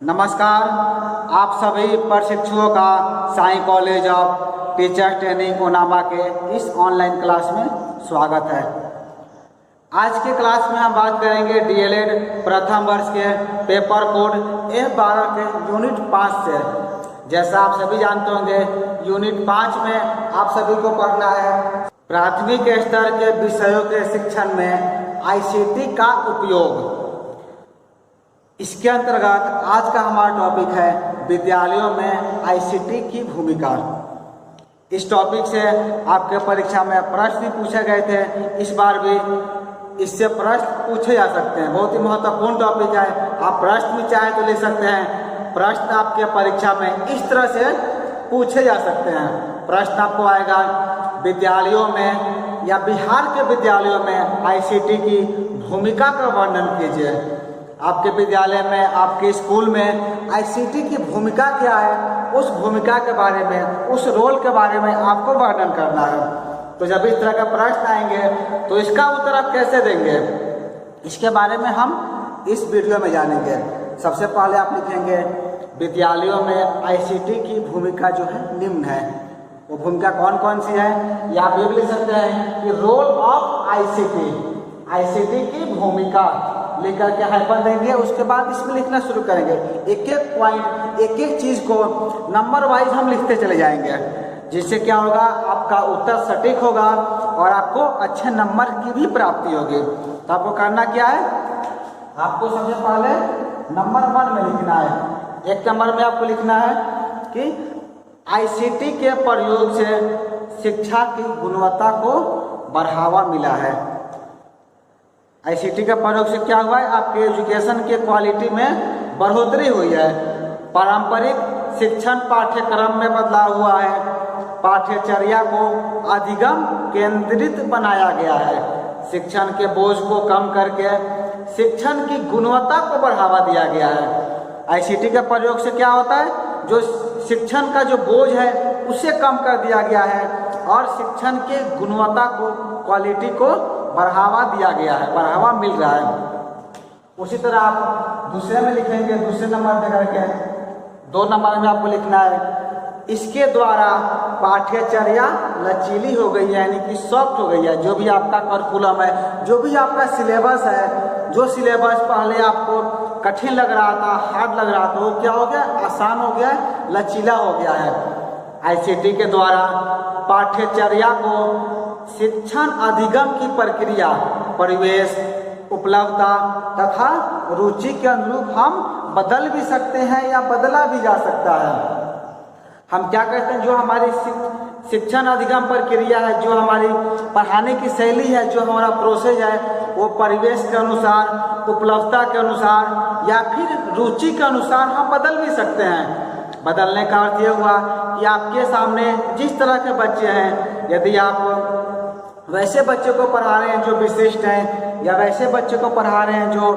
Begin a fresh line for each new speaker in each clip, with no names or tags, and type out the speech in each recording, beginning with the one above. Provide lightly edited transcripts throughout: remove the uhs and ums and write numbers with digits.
नमस्कार। आप सभी प्रशिक्षुओं का Sai college of teacher training Onama के इस ऑनलाइन क्लास में स्वागत है। आज के क्लास में हम बात करेंगे डीएलएड प्रथम वर्ष के पेपर कोड F12 के यूनिट 5 से। जैसा आप सभी जानते होंगे, यूनिट 5 में आप सभी को पढ़ना है प्राथमिक स्तर के विषयों के शिक्षण में आईसीटी का उपयोग। इसके अंतर्गत आज का हमारा टॉपिक है विद्यालयों में आईसीटी की भूमिका। इस टॉपिक से आपके परीक्षा में प्रश्न पूछे गए थे, इस बार भी इससे प्रश्न पूछे जा सकते हैं। बहुत ही महत्वपूर्ण टॉपिक है। आप प्रश्न भी चाहे तो ले सकते हैं। प्रश्न आपके परीक्षा में इस तरह से पूछे जा सकते हैं। प्रश्न आपको आएगा, विद्यालयों में या बिहार के विद्यालयों में आईसीटी की भूमिका का वर्णन कीजिए। आपके विद्यालय में, आपके स्कूल में आईसीटी की भूमिका क्या है, उस भूमिका के बारे में, उस रोल के बारे में आपको वर्णन करना है। तो जब इस तरह का प्रश्न आएंगे तो इसका उत्तर आप कैसे देंगे, इसके बारे में हम इस वीडियो में जानेंगे। सबसे पहले आप लिखेंगे विद्यालयों में आईसीटी की भूमिका जो है निम्न है। वो भूमिका कौन कौन सी है, या आप ये भी लिख सकते हैं कि रोल ऑफ आईसीटी, आईसीटी की भूमिका लेकर के हाइफन देंगे। उसके बाद इसमें लिखना शुरू करेंगे। एक एक पॉइंट, एक एक चीज को नंबर वाइज हम लिखते चले जाएंगे, जिससे क्या होगा, आपका उत्तर सटीक होगा और आपको अच्छे नंबर की भी प्राप्ति होगी। तो आपको करना क्या है, आपको सबसे पहले नंबर 1 में लिखना है। 1 नंबर में आपको लिखना है कि आईसीटी के प्रयोग से शिक्षा की गुणवत्ता को बढ़ावा मिला है। आईसीटी के प्रयोग से क्या हुआ है, आपके एजुकेशन के क्वालिटी में बढ़ोतरी हुई है। पारंपरिक शिक्षण पाठ्यक्रम में बदलाव हुआ है। पाठ्यचर्या को अधिगम केंद्रित बनाया गया है। शिक्षण के बोझ को कम करके शिक्षण की गुणवत्ता को बढ़ावा दिया गया है। आईसीटी के प्रयोग से क्या होता है, जो शिक्षण का जो बोझ है उसे कम कर दिया गया है और शिक्षण के गुणवत्ता को, क्वालिटी को बढ़ावा दिया गया है, बढ़ावा मिल रहा है। उसी तरह आप दूसरे में लिखेंगे, दूसरे नंबर पे करके 2 नंबर में आपको लिखना है, इसके द्वारा पाठ्यचर्या लचीली हो गई है, यानी कि सॉफ्ट हो गई है। जो भी आपका करिकुलम है, जो भी आपका सिलेबस है, जो सिलेबस पहले आपको कठिन लग रहा था, हार्ड लग रहा था, वो क्या हो गया, आसान हो गया है, लचीला हो गया है। आईसीटी के द्वारा पाठ्यचर्या को शिक्षण अधिगम की प्रक्रिया, परिवेश, उपलब्धता तथा रुचि के अनुरूप हम बदल भी सकते हैं या बदला भी जा सकता है। हम क्या करते हैं, जो हमारी शिक्षण अधिगम प्रक्रिया है, जो हमारी पढ़ाने की शैली है, जो हमारा प्रोसेस है, वो परिवेश के अनुसार, उपलब्धता के अनुसार या फिर रुचि के अनुसार हम बदल भी सकते हैं। बदलने का अर्थ ये हुआ कि आपके सामने जिस तरह के बच्चे हैं, यदि आप वैसे बच्चे को पढ़ा रहे हैं जो विशिष्ट हैं, या वैसे बच्चे को पढ़ा रहे हैं जो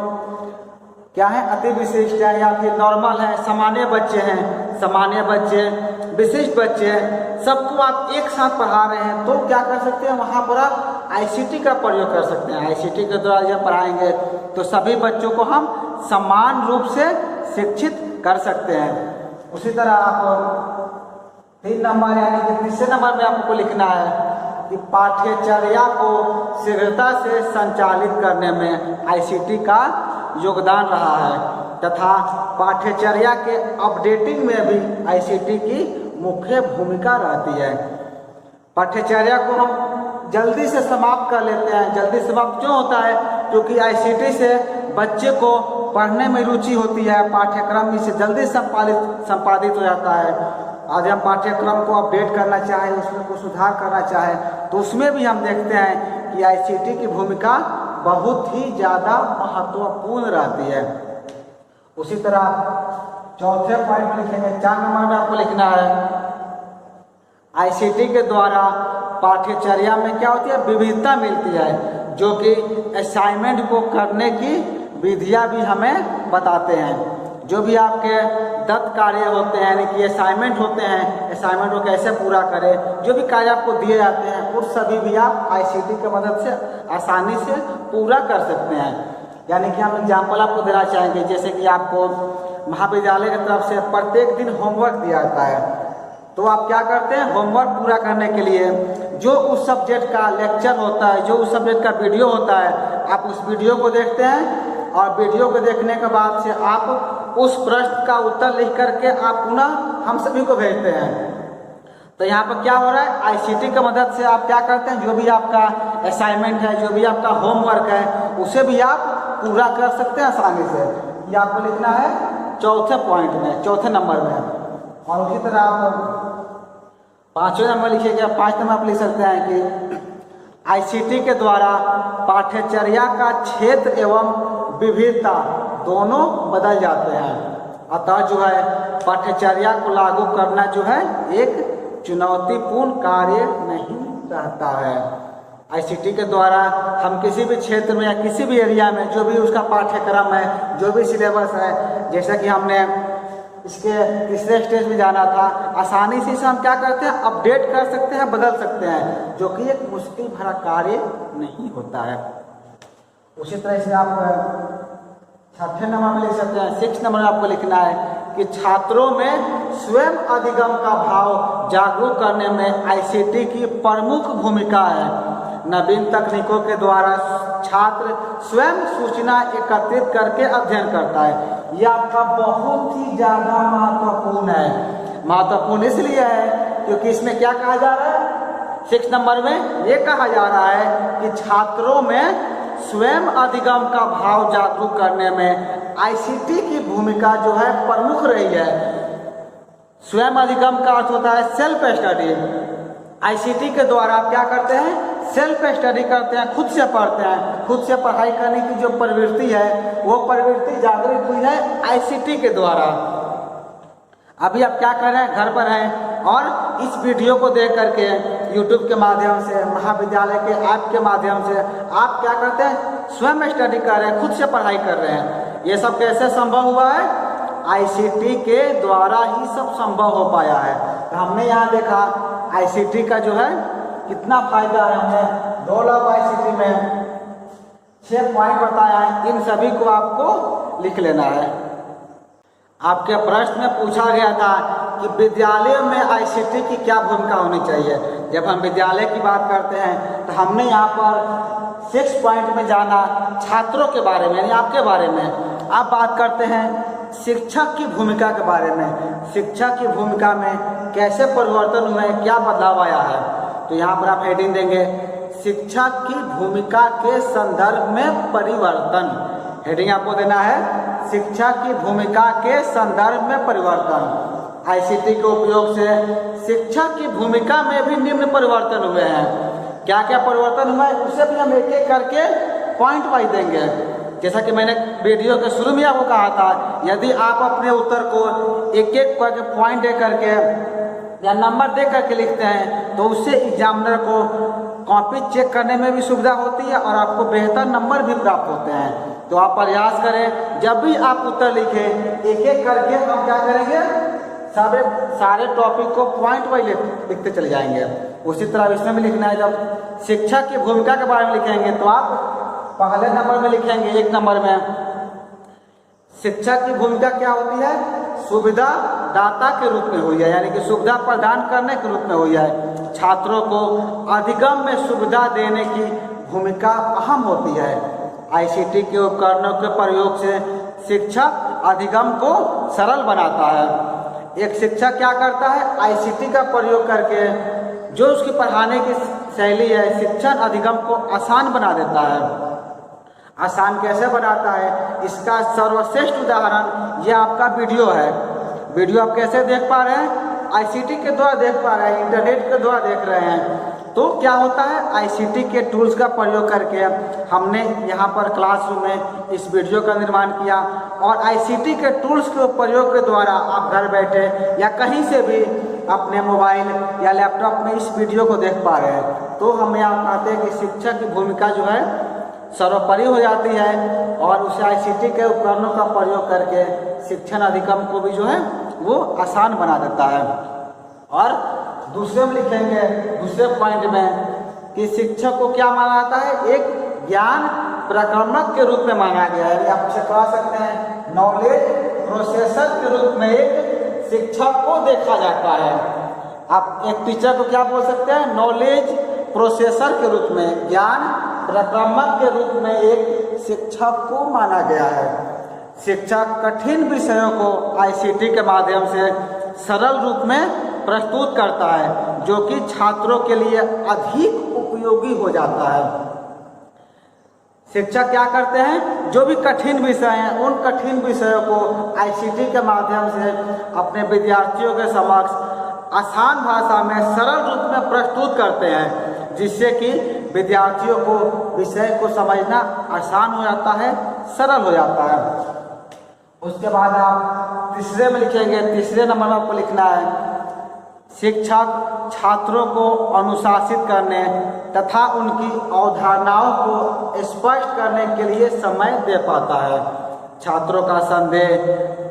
क्या है, अति विशिष्ट है, या फिर नॉर्मल है, सामान्य बच्चे हैं, सामान्य बच्चे, विशिष्ट बच्चे, सबको आप एक साथ पढ़ा रहे हैं, तो क्या कर सकते हैं, वहाँ पर आप आईसीटी का प्रयोग कर सकते हैं। आईसीटी के द्वारा जब पढ़ाएंगे तो सभी बच्चों को हम समान रूप से शिक्षित कर सकते हैं। उसी तरह आप 3 नंबर यानी कि तीसरे नंबर में आपको लिखना है कि पाठ्यचर्या को शीघ्रता से संचालित करने में आईसीटी का योगदान रहा है तथा पाठ्यचर्या के अपडेटिंग में भी आईसीटी की मुख्य भूमिका रहती है। पाठ्यचर्या को हम जल्दी से समाप्त कर लेते हैं। जल्दी समाप्त क्यों होता है, क्योंकि आईसीटी से बच्चे को पढ़ने में रुचि होती है, पाठ्यक्रम इसे जल्दी संपादित हो जाता है। आज हम पाठ्यक्रम को अपडेट करना चाहें, उसमें कुछ सुधार करना चाहें, तो उसमें भी हम देखते हैं कि आईसीटी की भूमिका बहुत ही ज़्यादा महत्वपूर्ण रहती है। उसी तरह चौथे पॉइंट में लिखेंगे, 4 नंबर में आपको लिखना है, आईसीटी के द्वारा पाठ्यचर्या में क्या होती है, विविधता मिलती है, जो कि असाइनमेंट को करने की विधियाँ भी हमें बताते हैं। जो भी आपके दत्त कार्य होते हैं, यानी कि असाइनमेंट होते हैं, असाइनमेंट को कैसे पूरा करें, जो भी कार्य आपको दिए जाते हैं, उस सभी भी आप आईसीटी की मदद से आसानी से पूरा कर सकते हैं। यानी कि हम एग्जाम्पल आपको देना चाहेंगे, जैसे कि आपको महाविद्यालय की तरफ से प्रत्येक दिन होमवर्क दिया जाता है। तो आप क्या करते हैं, होमवर्क पूरा करने के लिए जो उस सब्जेक्ट का लेक्चर होता है, जो उस सब्जेक्ट का वीडियो होता है, आप उस वीडियो को देखते हैं और वीडियो को देखने के बाद से आप उस प्रश्न का उत्तर लिख करके आप पुनः हम सभी को भेजते हैं। तो यहाँ पर क्या हो रहा है, आईसीटी की मदद से आप क्या करते हैं, जो भी आपका असाइनमेंट है, जो भी आपका होमवर्क है, उसे भी आप पूरा कर सकते हैं आसानी से। ये आपको लिखना है चौथे पॉइंट में, चौथे नंबर में। और उसी तरह आप 5वें नंबर लिखिएगा। 5 नंबर आप लिख सकते हैं कि आईसीटी के द्वारा पाठ्यचर्या का क्षेत्र एवं विविधता दोनों बदल जाते हैं। अतः जो है पाठ्यचर्या को लागू करना जो है एक चुनौतीपूर्ण कार्य नहीं रहता है। आईसीटी के द्वारा हम किसी भी क्षेत्र में या किसी भी एरिया में जो भी उसका पाठ्यक्रम है, जो भी सिलेबस है, जैसा कि हमने इसके तीसरे स्टेज में जाना था, आसानी से इसे हम क्या करते हैं, अपडेट कर सकते हैं, बदल सकते हैं, जो कि एक मुश्किल भरा कार्य नहीं होता है। उसी तरह से आप 6ठे नंबर में लिख सकते हैं। 6 नंबर में आपको लिखना है कि छात्रों में स्वयं अधिगम का भाव जागरूक करने में आईसीटी की प्रमुख भूमिका है। नवीन तकनीकों के द्वारा छात्र स्वयं सूचना एकत्रित करके अध्ययन करता है। यह आपका बहुत ही ज़्यादा महत्वपूर्ण है। महत्वपूर्ण इसलिए है क्योंकि इसमें क्या कहा जा रहा है, 6 नंबर में ये कहा जा रहा है कि छात्रों में स्वयं अधिगम का भाव जागरूक करने में आईसीटी की भूमिका जो है प्रमुख रही है। स्वयं अधिगम का अर्थ होता है सेल्फ स्टडी। आईसीटी के द्वारा आप क्या करते हैं, सेल्फ स्टडी करते हैं, खुद से पढ़ते हैं। खुद से पढ़ाई करने की जो प्रवृत्ति है वो प्रवृत्ति जागृत हुई है आईसीटी के द्वारा। अभी आप क्या कर रहे हैं, घर पर हैं और इस वीडियो को देख करके यूट्यूब के माध्यम से, महाविद्यालय के ऐप के माध्यम से आप क्या करते हैं, स्वयं स्टडी कर रहे हैं, खुद से पढ़ाई कर रहे हैं। ये सब कैसे संभव हुआ है, आईसीटी के द्वारा ही सब संभव हो पाया है। तो हमने यहाँ देखा आईसीटी का जो है कितना फायदा है। हमने 2 लाभ आईसीटी में 6 पॉइंट बताया है, इन सभी को आपको लिख लेना है। आपके प्रश्न में पूछा गया था कि विद्यालय में आईसीटी की क्या भूमिका होनी चाहिए। जब हम विद्यालय की बात करते हैं तो हमने यहाँ पर 6 पॉइंट में जाना छात्रों के बारे में, यानी आपके बारे में। आप बात करते हैं शिक्षक की भूमिका के बारे में। शिक्षक की भूमिका में कैसे परिवर्तन हुए, क्या बदलाव आया है। तो यहाँ पर आप हेडिंग देंगे शिक्षक की भूमिका के संदर्भ में परिवर्तन। हेडिंग आपको देना है शिक्षक की भूमिका के संदर्भ में परिवर्तन। आईसीटी के उपयोग से शिक्षक की भूमिका में भी निम्न परिवर्तन हुए हैं। क्या क्या परिवर्तन हुआ है उसे भी हम एक एक करके पॉइंट वाइज देंगे। जैसा कि मैंने वीडियो के शुरू में आपको कहा था, यदि आप अपने उत्तर को एक एक करके पॉइंट दे करके या नंबर दे करके लिखते हैं तो उससे एग्जामिनर को कॉपी चेक करने में भी सुविधा होती है और आपको बेहतर नंबर भी प्राप्त होते हैं। तो आप प्रयास करें, जब भी आप उत्तर लिखें एक एक करके हम क्या करेंगे, सारे टॉपिक को पॉइंट वाइज लिखते चले जाएंगे। उसी तरह इसमें भी लिखना है। जब शिक्षक की भूमिका के बारे में लिखेंगे तो आप पहले नंबर में लिखेंगे, 1 नंबर में शिक्षक की भूमिका क्या होती है, सुविधा दाता के रूप में हुई है, यानी कि सुविधा प्रदान करने के रूप में हुई है। छात्रों को अधिगम में सुविधा देने की भूमिका अहम होती है। आईसीटी के उपकरणों के प्रयोग से शिक्षक अधिगम को सरल बनाता है। एक शिक्षक क्या करता है, आईसीटी का प्रयोग करके जो उसकी पढ़ाने की शैली है, शिक्षण अधिगम को आसान बना देता है। आसान कैसे बनाता है, इसका सर्वश्रेष्ठ उदाहरण यह आपका वीडियो है। वीडियो आप कैसे देख पा रहे हैं, आईसीटी के द्वारा देख पा रहे हैं, इंटरनेट के द्वारा देख रहे हैं। तो क्या होता है, आईसीटी के टूल्स का प्रयोग करके हमने यहाँ पर क्लासरूम में इस वीडियो का निर्माण किया और आईसीटी के टूल्स के प्रयोग के द्वारा आप घर बैठे या कहीं से भी अपने मोबाइल या लैपटॉप में इस वीडियो को देख पा रहे हैं। तो हम यहाँ कहते हैं कि शिक्षक की भूमिका जो है सर्वोपरि हो जाती है और उसे आईसीटी के उपकरणों का प्रयोग करके शिक्षण अधिगम को भी जो है वो आसान बना देता है। और दूसरे में लिखेंगे, दूसरे पॉइंट में कि शिक्षक को क्या माना जाता है, एक ज्ञान प्रक्रमक के रूप में माना गया है। आप उसे कह सकते हैं नॉलेज प्रोसेसर प्रोसेसर के रूप में एक शिक्षक को देखा जाता है। आप एक टीचर को क्या बोल सकते हैं? नॉलेज प्रोसेसर के रूप में, ज्ञान प्रक्रमक के रूप में एक शिक्षक को माना गया है। शिक्षक कठिन विषयों को आईसीटी के माध्यम से सरल रूप में प्रस्तुत करता है, जो कि छात्रों के लिए अधिक उपयोगी हो जाता है। शिक्षक क्या करते हैं? जो भी कठिन विषय हैं, उन कठिन विषयों को आईसीटी के माध्यम से अपने विद्यार्थियों के समक्ष आसान भाषा में सरल रूप में प्रस्तुत करते हैं, जिससे कि विद्यार्थियों को विषय को समझना आसान हो जाता है, सरल हो जाता है। उसके बाद आप तीसरे में लिखेंगे, तीसरे नंबर में आपको लिखना है, शिक्षक छात्रों को अनुशासित करने तथा उनकी अवधारणाओं को स्पष्ट करने के लिए समय दे पाता है। छात्रों का संदेह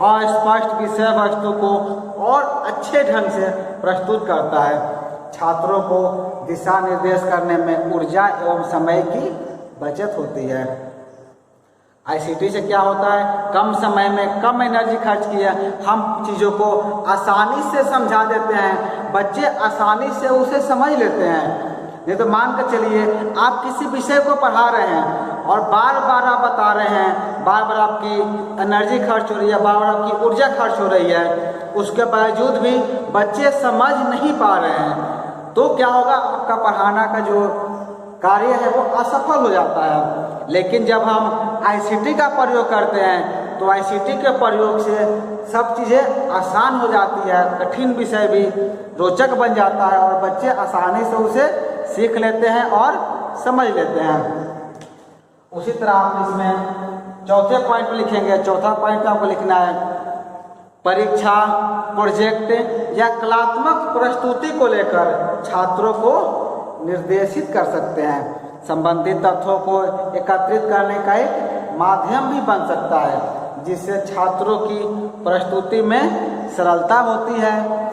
अस्पष्ट विषय वस्तु को और अच्छे ढंग से प्रस्तुत करता है। छात्रों को दिशा निर्देश करने में ऊर्जा एवं समय की बचत होती है। आईसीटी से क्या होता है? कम समय में कम एनर्जी खर्च किए हम चीज़ों को आसानी से समझा देते हैं, बच्चे आसानी से उसे समझ लेते हैं। नहीं तो मान कर चलिए आप किसी विषय को पढ़ा रहे हैं और बार बार आप बता रहे हैं, बार बार आपकी एनर्जी खर्च हो रही है, बार बार आपकी ऊर्जा खर्च हो रही है, उसके बावजूद भी बच्चे समझ नहीं पा रहे हैं, तो क्या होगा? आपका पढ़ाना का जो कार्य है वो असफल हो जाता है। लेकिन जब हम आईसीटी का प्रयोग करते हैं तो आईसीटी के प्रयोग से सब चीज़ें आसान हो जाती है, कठिन विषय भी रोचक बन जाता है और बच्चे आसानी से उसे सीख लेते हैं और समझ लेते हैं। उसी तरह आप इसमें चौथे पॉइंट में लिखेंगे। चौथा पॉइंट आपको लिखना है, परीक्षा, प्रोजेक्ट या कलात्मक प्रस्तुति को लेकर छात्रों को निर्देशित कर सकते हैं। संबंधित तथ्यों को एकत्रित करने का एक माध्यम भी बन सकता है, जिससे छात्रों की प्रस्तुति में सरलता होती है।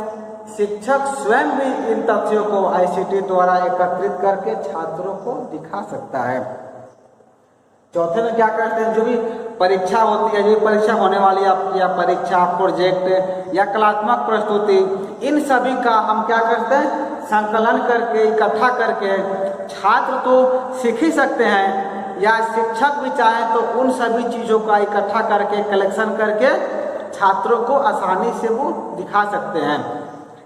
शिक्षक स्वयं भी इन तथ्यों को आईसीटी द्वारा एकत्रित करके छात्रों को दिखा सकता है। चौथे में क्या करते हैं? जो भी परीक्षा होती है, जो भी परीक्षा होने वाली है आपकी, या परीक्षा, प्रोजेक्ट या कलात्मक प्रस्तुति, इन सभी का हम क्या करते हैं? संकलन करके, इकट्ठा करके छात्र तो सीख ही सकते हैं, या शिक्षक भी चाहें तो उन सभी चीज़ों का इकट्ठा करके, कलेक्शन करके छात्रों को आसानी से वो दिखा सकते हैं।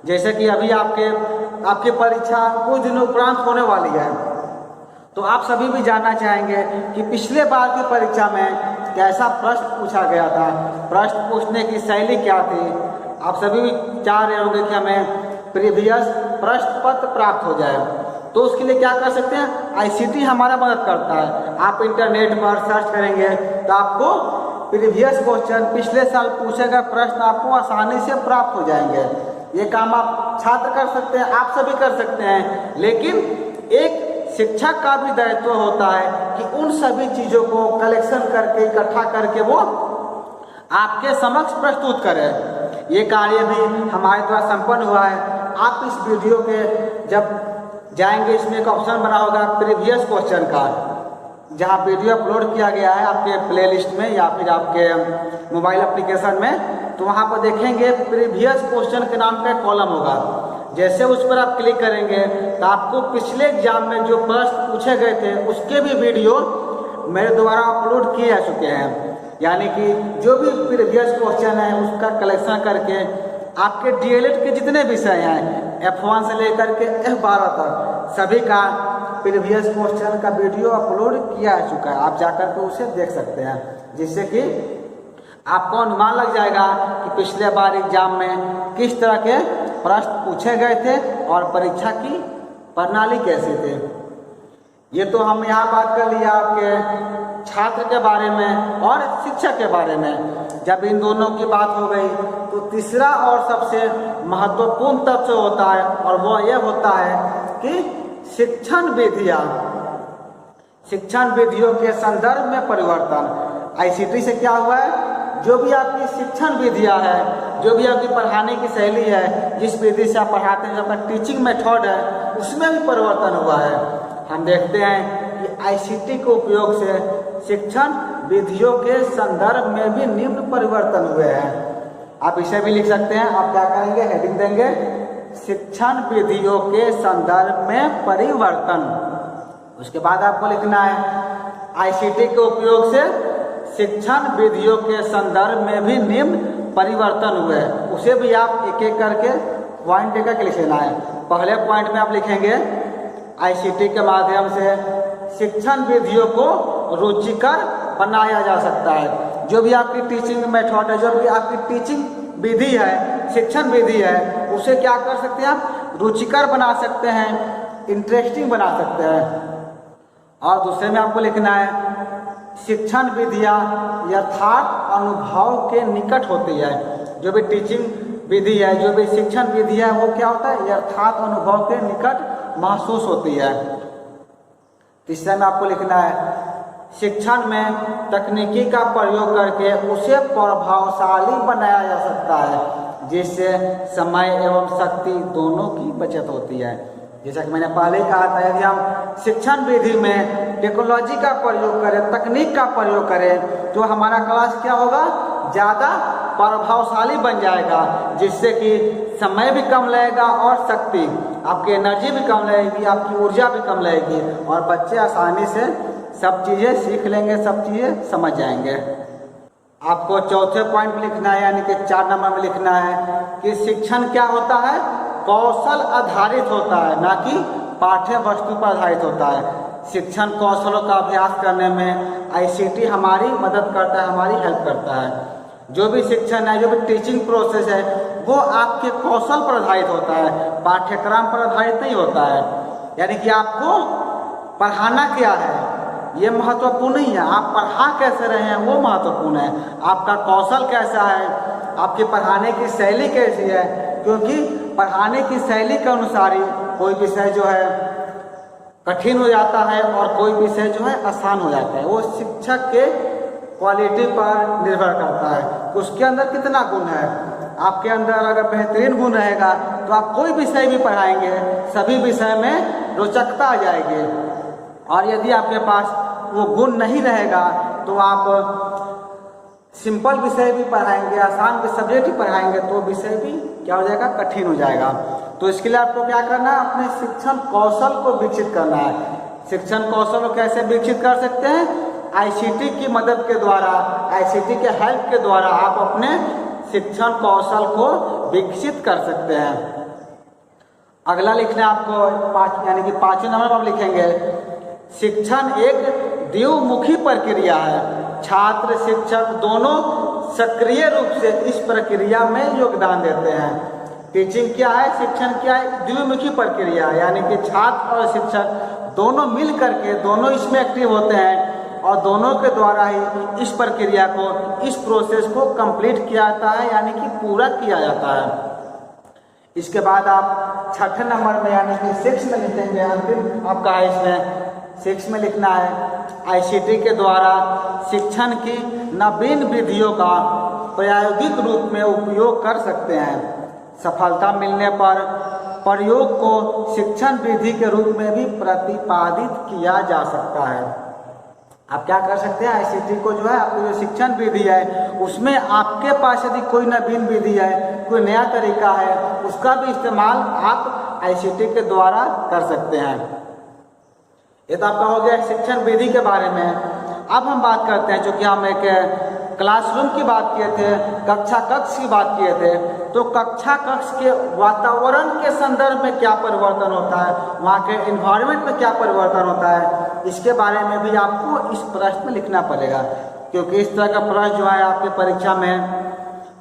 जैसे कि अभी आपकी परीक्षा कुछ दिनों उपरांत होने वाली है, तो आप सभी भी जानना चाहेंगे कि पिछले बार की परीक्षा में कैसा प्रश्न पूछा गया था, प्रश्न पूछने की शैली क्या थी। आप सभी भी चाह रहे होंगे कि हमें प्रीवियस प्रश्न पत्र प्राप्त हो जाए, तो उसके लिए क्या कर सकते हैं? आईसीटी हमारा मदद करता है। आप इंटरनेट पर सर्च करेंगे तो आपको प्रीवियस क्वेश्चन, पिछले साल पूछे गए प्रश्न आपको आसानी से प्राप्त हो जाएंगे। ये काम आप छात्र कर सकते हैं, आप सभी कर सकते हैं, लेकिन एक शिक्षक का भी दायित्व होता है कि उन सभी चीज़ों को कलेक्शन करके, इकट्ठा करके वो आपके समक्ष प्रस्तुत करें। ये कार्य भी हमारे द्वारा संपन्न हुआ है। आप इस वीडियो के जब जाएंगे, इसमें एक ऑप्शन बना होगा प्रीवियस क्वेश्चन का, जहाँ वीडियो अपलोड किया गया है आपके प्लेलिस्ट में या फिर आपके मोबाइल एप्लीकेशन में, तो वहाँ पर देखेंगे प्रीवियस क्वेश्चन के नाम का कॉलम होगा। जैसे उस पर आप क्लिक करेंगे तो आपको पिछले एग्जाम में जो प्रश्न पूछे गए थे उसके भी वीडियो मेरे द्वारा अपलोड किए जा चुके हैं। यानी कि जो भी प्रीवियस क्वेश्चन है उसका कलेक्शन करके आपके डीएलएड के जितने विषय हैं, F1 से लेकर के F12 तक, सभी का प्रीवियस क्वेश्चन का वीडियो अपलोड किया जा चुका है। आप जाकर के उसे देख सकते हैं, जिससे कि आपको अनुमान लग जाएगा कि पिछले बार एग्जाम में किस तरह के प्रश्न पूछे गए थे और परीक्षा की प्रणाली कैसे थे। ये तो हम यहाँ बात कर लिया आपके छात्र के बारे में और शिक्षक के बारे में। जब इन दोनों की बात हो गई तो तीसरा और सबसे महत्वपूर्ण तथ्य होता है, और वो ये होता है कि शिक्षण विधियों के संदर्भ में परिवर्तन। आईसीटी से क्या हुआ है? जो भी आपकी शिक्षण विधियाँ है, जो भी आपकी पढ़ाने की शैली है, जिस विधि से आप पढ़ाते हैं, जो आपका टीचिंग मेथड है, उसमें भी परिवर्तन हुआ है। हम देखते हैं कि आईसीटी के उपयोग से शिक्षण विधियों के संदर्भ में भी निम्न परिवर्तन हुए हैं। आप इसे भी लिख सकते हैं। आप क्या करेंगे, हेडिंग देंगे शिक्षण विधियों के संदर्भ में परिवर्तन। उसके बाद आपको लिखना है आईसीटी के उपयोग से शिक्षण विधियों के संदर्भ में भी निम्न परिवर्तन हुए। उसे भी आप एक एक करके पॉइंट देकर के लिख लेना है। पहले पॉइंट में आप लिखेंगे आईसीटी के माध्यम से शिक्षण विधियों को रुचिकर बनाया जा सकता है। जो भी आपकी टीचिंग मेथड है, जो भी आपकी टीचिंग विधि है, शिक्षण विधि है, उसे क्या कर सकते हैं आप, रुचिकर बना सकते हैं, इंटरेस्टिंग बना सकते हैं। और दूसरे में आपको लिखना है शिक्षण विधियाँ यथार्थ अनुभव के निकट होती है। जो भी टीचिंग विधि है, जो भी शिक्षण विधि है, वो क्या होता है, यथार्थ अनुभव के निकट महसूस होती है। तीसरे में आपको लिखना है शिक्षण में तकनीकी का प्रयोग करके उसे प्रभावशाली बनाया जा सकता है, जिससे समय एवं शक्ति दोनों की बचत होती है। जैसा कि मैंने पहले कहा था, यदि हम शिक्षण विधि में टेक्नोलॉजी का प्रयोग करें, तकनीक का प्रयोग करें, तो हमारा क्लास क्या होगा, ज़्यादा प्रभावशाली बन जाएगा, जिससे कि समय भी कम लगेगा और शक्ति, आपकी एनर्जी भी कम लगेगी, आपकी ऊर्जा भी कम लगेगी और बच्चे आसानी से सब चीज़ें सीख लेंगे, सब चीज़ें समझ जाएंगे। आपको चौथे पॉइंट में लिखना है, यानी कि 4 नंबर में लिखना है कि शिक्षण क्या होता है, कौशल आधारित होता है, ना कि पाठ्य वस्तु पर आधारित होता है। शिक्षण कौशलों का अभ्यास करने में आईसीटी हमारी मदद करता है, हमारी हेल्प करता है। जो भी शिक्षण है, जो भी टीचिंग प्रोसेस है, वो आपके कौशल पर आधारित होता है, पाठ्यक्रम पर आधारित नहीं होता है। यानी कि आपको पढ़ाना क्या है ये महत्वपूर्ण नहीं है, आप पढ़ा कैसे रहे हैं वो महत्वपूर्ण है। आपका कौशल कैसा है, आपकी पढ़ाने की शैली कैसी है, क्योंकि पढ़ाने की शैली के अनुसार ही कोई विषय जो है कठिन हो जाता है और कोई विषय जो है आसान हो जाता है। वो शिक्षक के क्वालिटी पर निर्भर करता है, उसके अंदर कितना गुण है। आपके अंदर अगर बेहतरीन गुण रहेगा तो आप कोई विषय भी पढ़ाएंगे, सभी विषय में रोचकता आ जाएगी। और यदि आपके पास वो गुण नहीं रहेगा तो आप सिंपल विषय भी पढ़ाएंगे, आसान सब्जेक्ट ही पढ़ाएंगे, तो विषय भी क्या हो जाएगा, कठिन हो जाएगा। तो इसके लिए आपको क्या करना है, अपने शिक्षण कौशल को विकसित करना है। शिक्षण कौशल को कैसे विकसित कर सकते हैं, आईसीटी की मदद के द्वारा, आईसीटी के हेल्प के द्वारा आप अपने शिक्षण कौशल को विकसित कर सकते हैं। अगला लिखना है आपको यानी कि 5वें नंबर पर आप लिखेंगे शिक्षण एक द्विमुखी प्रक्रिया है। छात्र शिक्षक दोनों सक्रिय रूप से इस प्रक्रिया में योगदान देते हैं। टीचिंग क्या है, शिक्षण क्या है, द्विमुखी प्रक्रिया, यानी कि छात्र और शिक्षक दोनों मिल करके दोनों इसमें एक्टिव होते हैं और दोनों के द्वारा ही इस प्रक्रिया को, इस प्रोसेस को कंप्लीट किया जाता है, यानी कि पूरा किया जाता है। इसके बाद आप 6ठे नंबर में यानी कि 6 में लिखेंगे, अंतिम आपका है इसमें 6 में लिखना है आईसीटी के द्वारा शिक्षण की नवीन विधियों का प्रायोगिक रूप में उपयोग कर सकते हैं। सफलता मिलने पर प्रयोग को शिक्षण विधि के रूप में भी प्रतिपादित किया जा सकता है। आप क्या कर सकते हैं, आईसीटी को जो है आपकी जो शिक्षण विधि है उसमें आपके पास यदि कोई नवीन विधि है, कोई नया तरीका है, उसका भी इस्तेमाल आप आईसीटी के द्वारा कर सकते हैं। ये तो आपका हो गया शिक्षण विधि के बारे में। अब हम बात करते हैं, चूँकि हम एक क्लासरूम की बात किए थे, कक्षा कक्ष की बात किए थे, तो कक्षा कक्ष के वातावरण के संदर्भ में क्या परिवर्तन होता है, वहाँ के इन्वायरमेंट में क्या परिवर्तन होता है, इसके बारे में भी आपको इस प्रश्न में लिखना पड़ेगा। क्योंकि इस तरह का प्रश्न जो है आपके परीक्षा में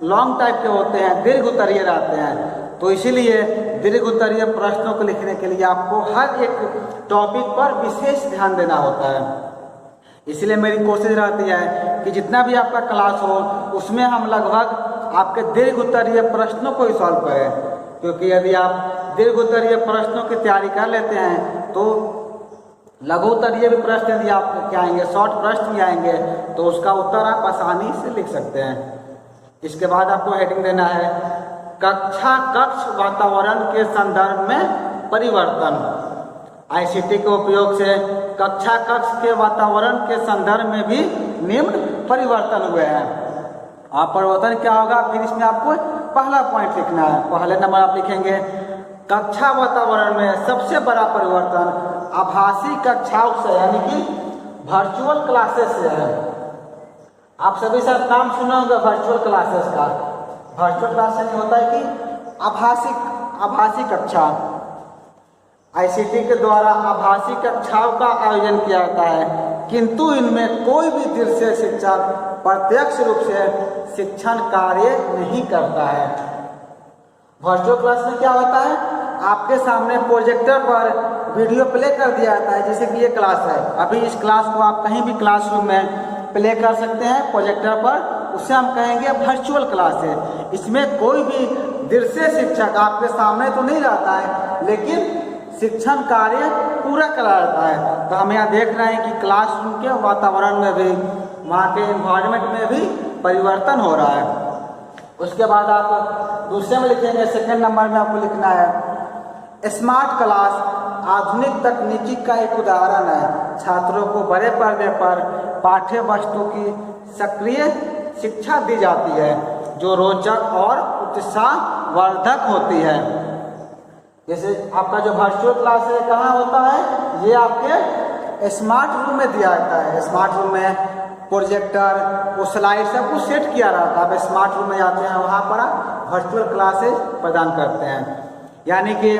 लॉन्ग टाइप के होते हैं, दीर्घ उत्तरीय रहते हैं, तो इसीलिए दीर्घ उत्तरीय प्रश्नों को लिखने के लिए आपको हर एक टॉपिक पर विशेष ध्यान देना होता है। इसलिए मेरी कोशिश रहती है कि जितना भी आपका क्लास हो उसमें हम लगभग आपके दीर्घ उत्तरीय प्रश्नों को ही सॉल्व करें, क्योंकि यदि आप दीर्घ उत्तरीय प्रश्नों की तैयारी कर लेते हैं तो लघु उत्तरीय भी प्रश्न यदि आप क्या आएंगे, शॉर्ट प्रश्न भी आएंगे, तो उसका उत्तर आप आसानी से लिख सकते हैं। इसके बाद आपको हेडिंग देना है कक्षा कक्ष वातावरण के संदर्भ में परिवर्तन। आईसीटी के उपयोग से कक्षा कक्ष के वातावरण के संदर्भ में भी निम्न परिवर्तन हुए हैं। और परिवर्तन क्या होगा, फिर इसमें आपको पहला पॉइंट लिखना है। पहले नंबर आप लिखेंगे कक्षा वातावरण में सबसे बड़ा परिवर्तन आभासी कक्षाओं से यानी कि वर्चुअल क्लासेस से है। आप सभी साथ नाम सुना होगा वर्चुअल क्लासेस का। वर्चुअल क्लासेस होता है कि आभासी कक्षा, आईसीटी के द्वारा आभासी कक्षाओं का आयोजन किया जाता है, किंतु इनमें कोई भी दृश्य शिक्षक प्रत्यक्ष रूप से शिक्षण कार्य नहीं करता है। वर्चुअल क्लास में क्या होता है, आपके सामने प्रोजेक्टर पर वीडियो प्ले कर दिया जाता है। जैसे कि ये क्लास है, अभी इस क्लास को आप कहीं भी क्लासरूम में प्ले कर सकते हैं प्रोजेक्टर पर, उसे हम कहेंगे वर्चुअल क्लास है। इसमें कोई भी दृश्य शिक्षक आपके सामने तो नहीं रहता है, लेकिन शिक्षण कार्य पूरा करा जाता है। तो हम यहाँ देख रहे हैं कि क्लासरूम के वातावरण में भी, वहाँ के इन्वायरमेंट में भी परिवर्तन हो रहा है। उसके बाद आप दूसरे में लिखेंगे, सेकंड नंबर में आपको लिखना है स्मार्ट क्लास आधुनिक तकनीकी का एक उदाहरण है। छात्रों को बड़े पर्दे पर पाठ्य वस्तु की सक्रिय शिक्षा दी जाती है जो रोचक और उत्साहवर्धक होती है। जैसे आपका जो वर्चुअल क्लास है कहाँ होता है, ये आपके स्मार्ट रूम में दिया जाता है। स्मार्ट रूम में प्रोजेक्टर, वो स्लाइड सब कुछ सेट किया रहता है। आप स्मार्ट रूम में जाते हैं, वहाँ पर आप वर्चुअल क्लासेस प्रदान करते हैं। यानी कि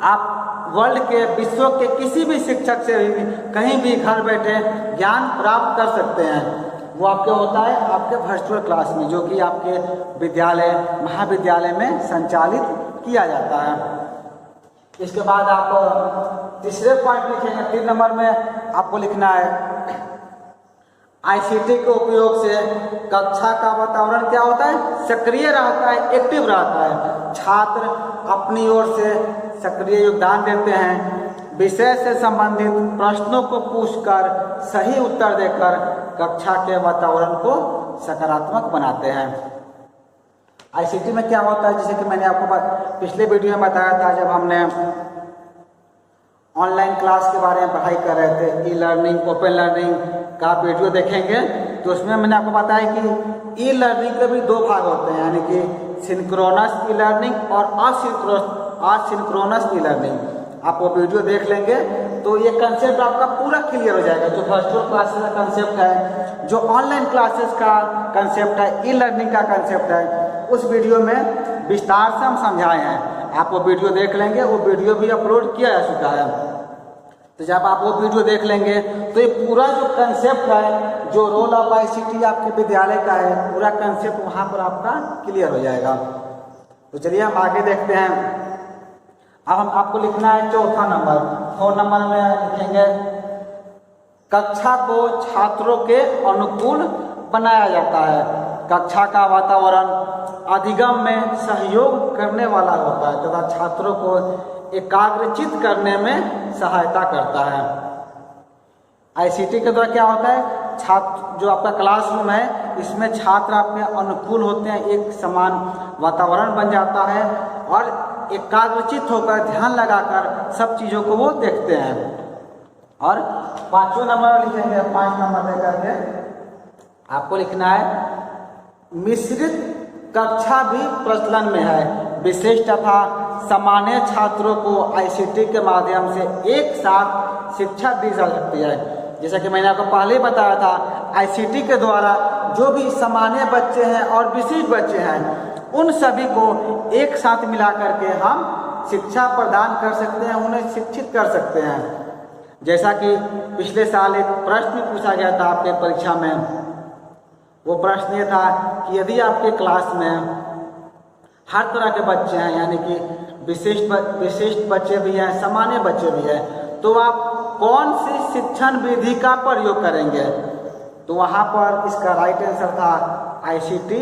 आप वर्ल्ड के, विश्व के किसी भी शिक्षक से भी कहीं भी घर बैठे ज्ञान प्राप्त कर सकते हैं। वो आपके होता है आपके वर्चुअल क्लास में, जो कि आपके विद्यालय महाविद्यालय में संचालित किया जाता है। इसके बाद आप तीसरे पॉइंट लिखेंगे, 3 नंबर में आपको लिखना है आईसीटी के उपयोग से कक्षा का वातावरण क्या होता है, सक्रिय रहता है, एक्टिव रहता है। छात्र अपनी ओर से सक्रिय योगदान देते हैं, विषय से संबंधित प्रश्नों को पूछकर सही उत्तर देकर कक्षा के वातावरण को सकारात्मक बनाते हैं। आईसीटी में क्या होता है, जैसे कि मैंने आपको पिछले वीडियो में बताया था, जब हमने ऑनलाइन क्लास के बारे में पढ़ाई कर रहे थे, ई लर्निंग, ओपन लर्निंग का आप वीडियो देखेंगे तो उसमें मैंने आपको बताया कि ई लर्निंग के भी 2 भाग होते हैं, यानी कि सिंक्रोनस ई लर्निंग और असिंक्रोनस ई लर्निंग। आप वो वीडियो देख लेंगे तो ये कंसेप्ट आपका पूरा क्लियर हो जाएगा। जो वर्चुअल क्लासेस का कंसेप्ट है, जो ऑनलाइन क्लासेस का कंसेप्ट है, ई लर्निंग का कंसेप्ट है, उस वीडियो में विस्तार से हम समझाए हैं। आप वो वीडियो देख लेंगे, वो वीडियो भी अपलोड किया जा चुका है। तो जब आप वो वीडियो देख लेंगे तो ये पूरा जो कंसेप्ट है, जो रोल ऑफ आईसीटी आपके विद्यालय का है, पूरा कंसेप्ट वहाँ पर आपका क्लियर हो जाएगा। तो चलिए हम आगे देखते हैं। अब हम आपको लिखना है चौथा नंबर। 4 नंबर में लिखेंगे कक्षा को छात्रों के अनुकूल बनाया जाता है। कक्षा का वातावरण अधिगम में सहयोग करने वाला होता है तथा छात्रों को एकाग्रचित करने में सहायता करता है। आईसीटी के द्वारा क्या होता है, छात्र जो आपका क्लासरूम है, इसमें छात्र आपके अनुकूल होते हैं, एक समान वातावरण बन जाता है और एकाग्रचित होकर ध्यान लगाकर सब चीज़ों को वो देखते हैं। और 5वें नंबर लिखेंगे, 5 नंबर लेकर के आपको लिखना है मिश्रित कक्षा भी प्रचलन में है। विशेष तथा सामान्य छात्रों को आईसीटी के माध्यम से एक साथ शिक्षा दी जा सकती है। जैसा कि मैंने आपको पहले ही बताया था, आईसीटी के द्वारा जो भी सामान्य बच्चे हैं और विशिष्ट बच्चे हैं, उन सभी को एक साथ मिला करके हम शिक्षा प्रदान कर सकते हैं, उन्हें शिक्षित कर सकते हैं। जैसा कि पिछले साल एक प्रश्न पूछा गया था आपके परीक्षा में, वो प्रश्न ये था कि यदि आपके क्लास में हर तरह के बच्चे हैं, यानी कि विशिष्ट बच्चे भी हैं, सामान्य बच्चे भी हैं, तो आप कौन सी शिक्षण विधि का प्रयोग करेंगे? तो वहाँ पर इसका राइट आंसर था आईसीटी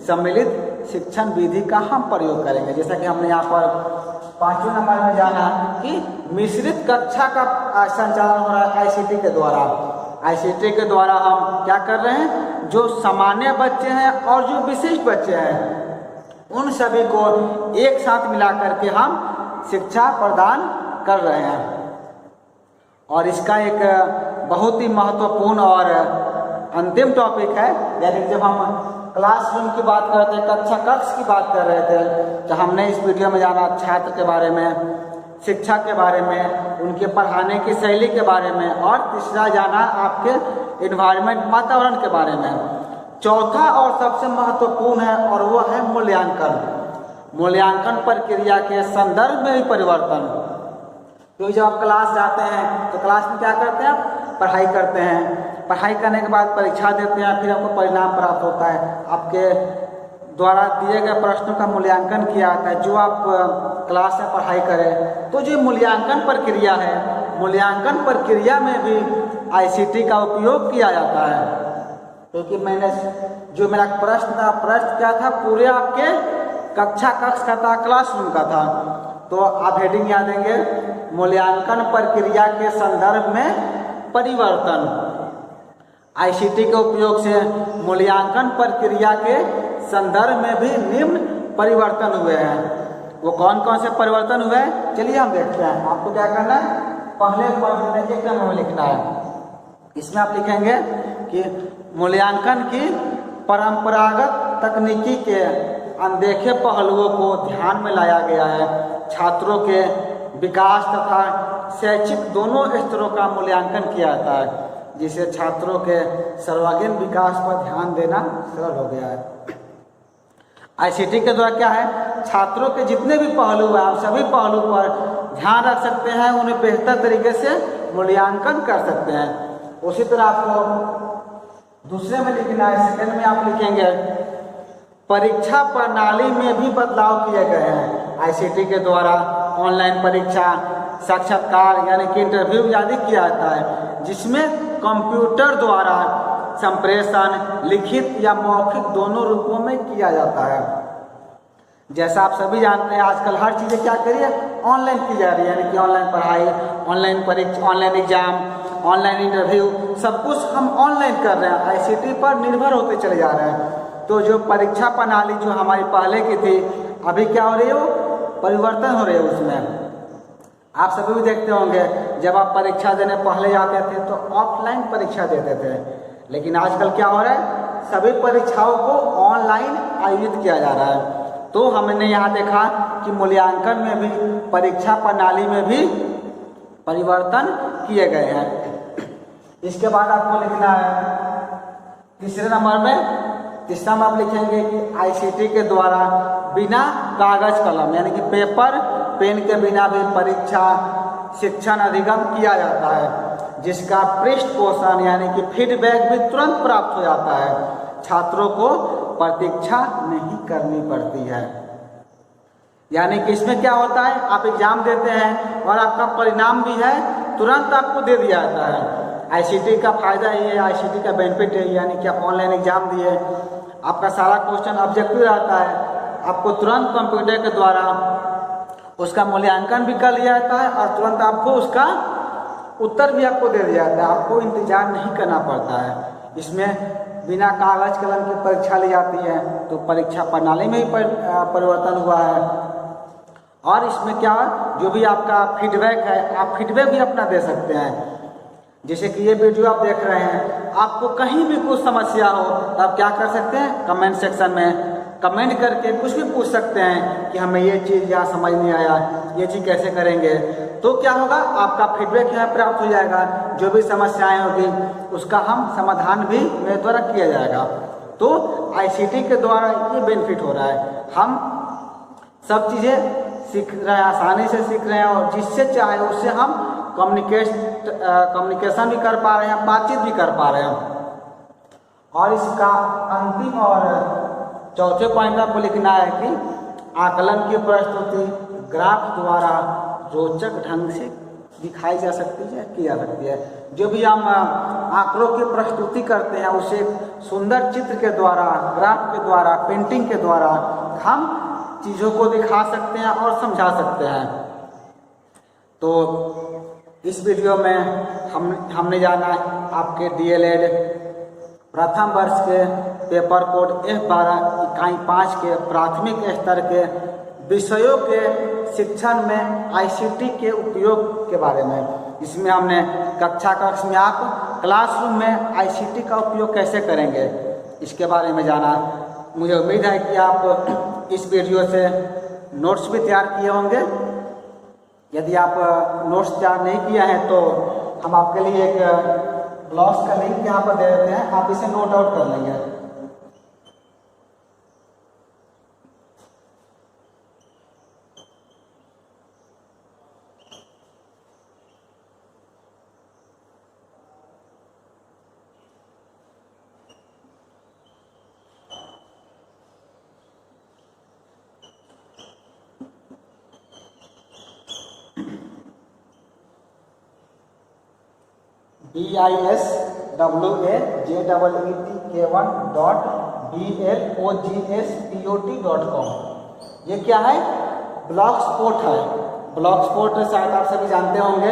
सम्मिलित शिक्षण विधि का हम प्रयोग करेंगे। जैसा कि हमने यहाँ पर 5वें नंबर में जाना कि मिश्रित कक्षा का संचालन हो रहा है आईसीटी के द्वारा। आईसीटी के द्वारा हम क्या कर रहे हैं, जो सामान्य बच्चे हैं और जो विशिष्ट बच्चे हैं, उन सभी को एक साथ मिला करके हम शिक्षा प्रदान कर रहे हैं। और इसका एक बहुत ही महत्वपूर्ण और अंतिम टॉपिक है, यानी जब हम क्लासरूम की बात करते हैं, कक्षा कक्ष की बात कर रहे थे। तो हमने इस वीडियो में जाना छात्र के बारे में, शिक्षा के बारे में, उनके पढ़ाने की शैली के बारे में, और तीसरा जाना आपके इन्वायरमेंट वातावरण के बारे में। चौथा और सबसे महत्वपूर्ण है और वो है मूल्यांकन। मूल्यांकन प्रक्रिया के संदर्भ में भी परिवर्तन। क्योंकि जब आप क्लास जाते हैं तो क्लास में क्या करते हैं, आप पढ़ाई करते हैं, पढ़ाई करने के बाद परीक्षा देते हैं, फिर आपको परिणाम प्राप्त होता है, आपके द्वारा दिए गए प्रश्नों का मूल्यांकन किया जाता है जो आप क्लास में पढ़ाई करें। तो जो मूल्यांकन प्रक्रिया है, मूल्यांकन प्रक्रिया में भी आईसीटी का उपयोग किया जाता है। क्योंकि मैंने जो मेरा प्रश्न क्या था, पूरे आपके कक्षा कक्ष का था, क्लासरूम का था। तो आप हेडिंग याद देंगे, मूल्यांकन प्रक्रिया के संदर्भ में परिवर्तन। आईसीटी के उपयोग से मूल्यांकन प्रक्रिया के संदर्भ में भी निम्न परिवर्तन हुए हैं। वो कौन कौन से परिवर्तन हुए हैं, चलिए हम देखते हैं। आपको क्या करना है, पहले पढ़ने एक नंबर में लिखना है। इसमें आप लिखेंगे कि मूल्यांकन की परंपरागत तकनीकी के अनदेखे पहलुओं को ध्यान में लाया गया है। छात्रों के विकास तथा शैक्षिक दोनों स्तरों का मूल्यांकन किया जाता है, जिससे छात्रों के सर्वांगीण विकास पर ध्यान देना सरल हो गया है। आईसीटी के द्वारा क्या है, छात्रों के जितने भी पहलू हैं, आप सभी पहलू पर ध्यान रख सकते हैं, उन्हें बेहतर तरीके से मूल्यांकन कर सकते हैं। उसी तरह आपको दूसरे में लिखना है, सेकंड में आप लिखेंगे परीक्षा प्रणाली में भी बदलाव किए गए हैं। आईसीटी के द्वारा ऑनलाइन परीक्षा, साक्षात्कार यानी कि इंटरव्यू आदि किया जाता है, जिसमें कंप्यूटर द्वारा संप्रेषण लिखित या मौखिक दोनों रूपों में किया जाता है। जैसा आप सभी जानते हैं, आजकल हर चीज़ें क्या करिए, ऑनलाइन की जा रही है, यानी कि ऑनलाइन पढ़ाई, ऑनलाइन परीक्षा, ऑनलाइन एग्जाम, ऑनलाइन इंटरव्यू, सब कुछ हम ऑनलाइन कर रहे हैं, आईसीटी पर निर्भर होते चले जा रहे हैं। तो जो परीक्षा प्रणाली जो हमारी पहले की थी, अभी क्या हो रही है, वो परिवर्तन हो रही है उसमें। आप सभी भी देखते होंगे, जब आप परीक्षा देने पहले जाते थे तो ऑफलाइन परीक्षा देते थे, लेकिन आजकल क्या हो रहा है, सभी परीक्षाओं को ऑनलाइन आयोजित किया जा रहा है। तो हमने यहाँ देखा कि मूल्यांकन में भी, परीक्षा प्रणाली में भी परिवर्तन किए गए हैं। इसके बाद आपको लिखना है तीसरे नंबर में, तीसरा में आप लिखेंगे कि आईसीटी के द्वारा बिना कागज कलम यानी कि पेपर पेन के बिना भी परीक्षा शिक्षण अधिगम किया जाता है, जिसका पृष्ठ पोषण यानी कि फीडबैक भी तुरंत प्राप्त हो जाता है। छात्रों को प्रतीक्षा नहीं करनी पड़ती है। यानी कि इसमें क्या होता है, आप एग्जाम देते हैं और आपका परिणाम भी है तुरंत आपको दे दिया जाता है। आईसीटी का फायदा ये है, आईसीटी का बेनिफिट है, यानी कि आप ऑनलाइन एग्जाम दिए, आपका सारा क्वेश्चन ऑब्जेक्टिव रहता है, आपको तुरंत कंप्यूटर के द्वारा उसका मूल्यांकन भी कर लिया जाता है और तुरंत आपको उसका उत्तर भी आपको दे दिया जाता है, आपको इंतजार नहीं करना पड़ता है। इसमें बिना कागज कलम की परीक्षा ली जाती है, तो परीक्षा प्रणाली में ही परिवर्तन हुआ है। और इसमें क्या, जो भी आपका फीडबैक है, आप फीडबैक भी अपना दे सकते हैं। जैसे कि ये वीडियो आप देख रहे हैं, आपको कहीं भी कुछ समस्या हो तो आप क्या कर सकते हैं, कमेंट सेक्शन में कमेंट करके कुछ भी पूछ सकते हैं कि हमें ये चीज़ यहाँ समझ नहीं आया, ये चीज़ कैसे करेंगे। तो क्या होगा, आपका फीडबैक यहाँ प्राप्त हो जाएगा, जो भी समस्याएं होगी उसका हम समाधान भी मेरे द्वारा किया जाएगा। तो आईसीटी के द्वारा ये बेनिफिट हो रहा है, हम सब चीज़ें सीख रहे हैं, आसानी से सीख रहे हैं, और जिससे चाहे उससे हम कम्युनिकेशन भी कर पा रहे हैं, बातचीत भी कर पा रहे हैं। और इसका अंतिम और चौथे पॉइंट आपको लिखना है कि आकलन की प्रस्तुति ग्राफ द्वारा रोचक ढंग से दिखाई जा सकती है, की जा सकती है। जो भी हम आंकड़ों की प्रस्तुति करते हैं, उसे सुंदर चित्र के द्वारा, ग्राफ के द्वारा, पेंटिंग के द्वारा हम चीज़ों को दिखा सकते हैं और समझा सकते हैं। तो इस वीडियो में हमने जाना आपके डीएलएड प्रथम वर्ष के पेपर कोड F12 इकाई 5 के प्राथमिक स्तर के विषयों के शिक्षण में आईसीटी के उपयोग के बारे में। इसमें हमने कक्षा कक्ष में आप क्लासरूम में आईसीटी का उपयोग कैसे करेंगे, इसके बारे में जाना। मुझे उम्मीद है कि आप इस वीडियो से नोट्स भी तैयार किए होंगे। यदि आप नोट्स तैयार नहीं किया है तो हम आपके लिए एक ब्लॉग्स का लिंक यहाँ पर दे देते हैं, आप इसे नोट आउट कर लेंगे। BISWAJEETK1.BLOGSPOT.com ये क्या है? ब्लॉग स्पॉट है। ब्लॉग स्पॉट शायद आप सभी जानते होंगे,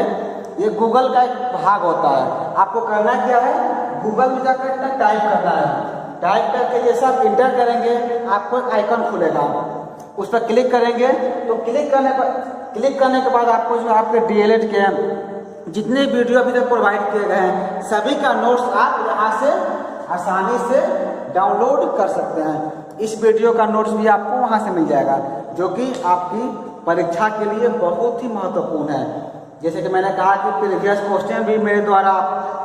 ये गूगल का एक भाग होता है। आपको करना क्या है, गूगल में जाकर इतना टाइप करना है। टाइप करके जैसा आप इंटर करेंगे आपको एक आइकन खुलेगा, उस पर क्लिक करेंगे तो क्लिक करने के बाद आपको जो आपके DLED के जितने वीडियो अभी तक प्रोवाइड किए गए हैं सभी का नोट्स आप यहाँ से आसानी से डाउनलोड कर सकते हैं। इस वीडियो का नोट्स भी आपको वहाँ से मिल जाएगा, जो कि आपकी परीक्षा के लिए बहुत ही महत्वपूर्ण है। जैसे कि मैंने कहा कि प्रीवियस क्वेश्चन भी मेरे द्वारा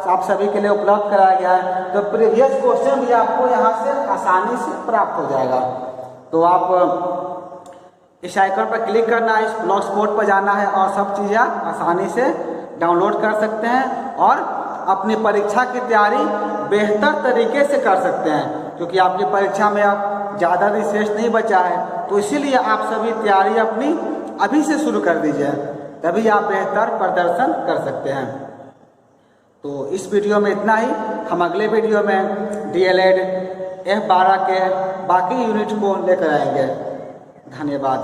आप सभी के लिए उपलब्ध कराया गया है, तो प्रीवियस क्वेश्चन भी आपको यहाँ से आसानी से प्राप्त हो जाएगा। तो आप इस आइकन पर क्लिक करना है, इस ब्लॉग स्पॉट पर जाना है और सब चीज़ें आप आसानी से डाउनलोड कर सकते हैं और अपनी परीक्षा की तैयारी बेहतर तरीके से कर सकते हैं। क्योंकि आपकी परीक्षा में अब ज़्यादा रिसर्च नहीं बचा है, तो इसीलिए आप सभी तैयारी अपनी अभी से शुरू कर दीजिए, तभी आप बेहतर प्रदर्शन कर सकते हैं। तो इस वीडियो में इतना ही। हम अगले वीडियो में DLED F12 के बाकी यूनिट को लेकर आएंगे। धन्यवाद।